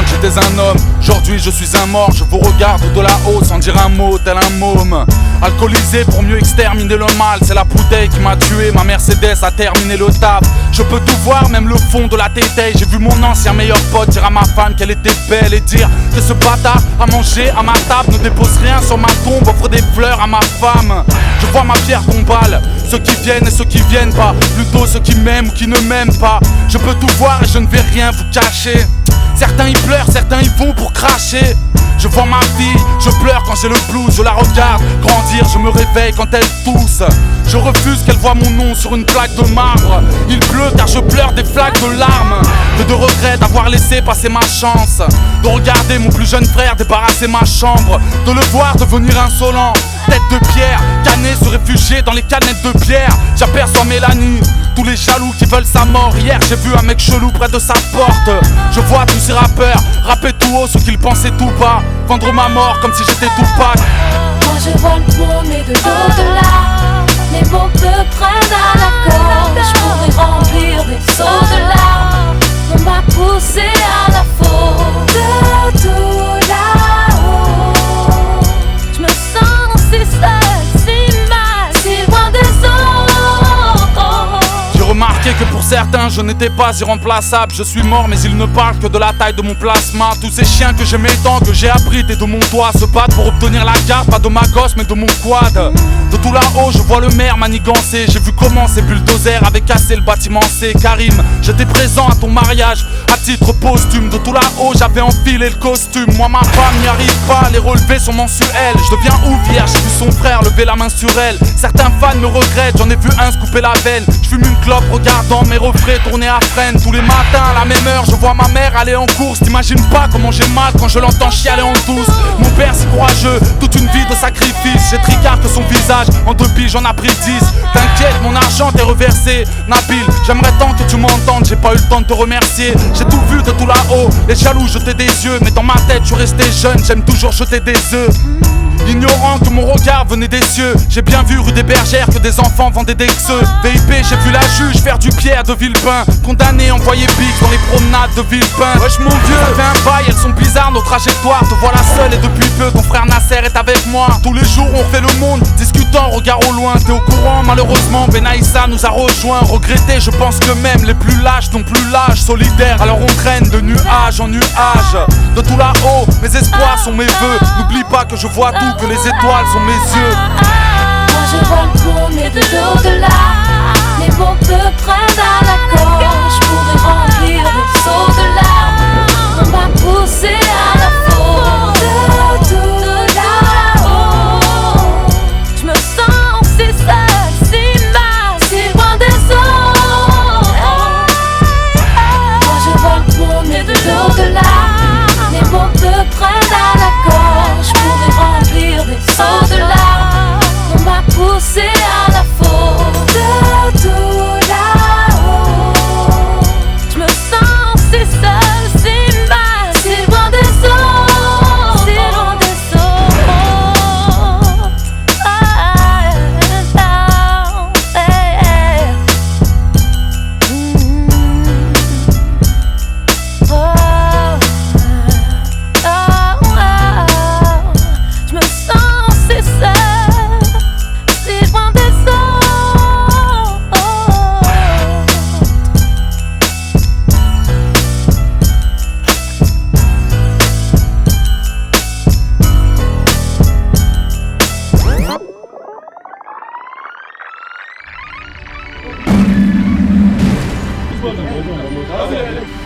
J'étais un homme, aujourd'hui je suis un mort. Je vous regarde de là-haut sans dire un mot, tel un môme. Alcoolisé pour mieux exterminer le mal. C'est la bouteille qui m'a tué, ma Mercedes a terminé le taf. Je peux tout voir, même le fond de la tétaille. J'ai vu mon ancien meilleur pote dire à ma femme qu'elle était belle et dire que ce bâtard a mangé à ma table. Ne dépose rien sur ma tombe, offre des fleurs à ma femme. Je vois ma pierre tombale, ceux qui viennent et ceux qui viennent pas. Plutôt ceux qui m'aiment ou qui ne m'aiment pas. Je peux tout voir et je ne vais rien vous cacher. Certains y pleurent, certains y vont pour cracher. Je vois ma fille, je pleure quand j'ai le blues. Je la regarde grandir, je me réveille quand elle tousse. Je refuse qu'elle voie mon nom sur une plaque de marbre. Il pleut car je pleure des flaques de larmes. De regrets d'avoir laissé passer ma chance. De regarder mon plus jeune frère débarrasser ma chambre. De le voir devenir insolent, tête de pierre, canet se réfugier dans les canettes de bière. J'aperçois Mélanie, tous les jaloux qui veulent sa mort. Hier j'ai vu un mec chelou près de sa porte. Je vois tous ces rappeurs rapper tout haut ce qu'ils pensaient tout bas. Vendre ma mort comme si j'étais Tupac. Quand je vois le monde et de l'au-delà, les mots me prennent à la gorge. Je pourrais remplir des seaux de larmes. On m'a poussé à la faute. De tout là-haut, je me sens si seule, si mal, si loin des autres. J'ai remarqué que pour certains je n'étais pas irremplaçable. Je suis mort mais ils ne parlent que de la taille de mon plasma. Tous ces chiens que j'aimais tant, que j'ai abrités de mon toit, se battent pour obtenir la garde, pas de ma gosse mais de mon quad. De tout là-haut je vois le maire manigancer. J'ai vu comment ces bulldozers avaient cassé le bâtiment C. Karim, j'étais présent à ton mariage à titre posthume. De tout là-haut j'avais enfilé le costume. Moi ma femme n'y arrive pas, les relevés sont mensuels. Je deviens ouvrière, j'ai vu son frère lever la main sur elle. Certains fans me regrettent, j'en ai vu un se couper la veine. Je fume une clope regardant mes refrains tourner à freine. Tous les matins à la même heure je vois ma mère aller en course. T'imagines pas comment j'ai mal quand je l'entends chialer en douce. Mon père si courageux, toute une vie de sacrifice. J'ai tricard que son visage, en 2 piges j'en ai pris 10. T'inquiète, mon argent t'est reversé. Nabil, j'aimerais tant que tu m'entendes, j'ai pas eu le temps de te remercier. J'ai tout vu de tout là-haut, les jaloux jetaient des yeux. Mais dans ma tête je suis resté jeune, j'aime toujours jeter des œufs. Ignorant que mon regard venait des cieux. J'ai bien vu rue des Bergères que des enfants vendaient des xeux. VIP, j'ai vu la juge faire du Pierre de Villepin. Condamné, envoyé big dans les promenades de Villepin. Wesh mon vieux, ça fait un bail, elles sont bizarres nos trajectoires. Te voilà seul et depuis peu ton frère Nasser est avec moi. Tous les jours on fait le monde, discutant, regard au loin. T'es au courant malheureusement, Benaïssa nous a rejoint. Regretté, je pense que même les plus lâches n'ont plus l'âge. Solidaire, alors on traîne de nuage en nuage. De tout là-haut, mes espoirs sont mes vœux. N'oublie pas que je vois tout, que les étoiles sont mes yeux. Quand je vois le monde et de l'au-delà, les mots me prennent à la gorge. Je pourrais remplir des seaux de larmes. On m'a poussé à la faute. De tout là-haut, je me sens si seule, si mal, si loin des autres. Quand je vois le monde et de l'au-delà, les mots me prennent à la gorge. Je pourrais remplir des seaux de larmes. On m'a poussé à la faute. 거는 뭐죠?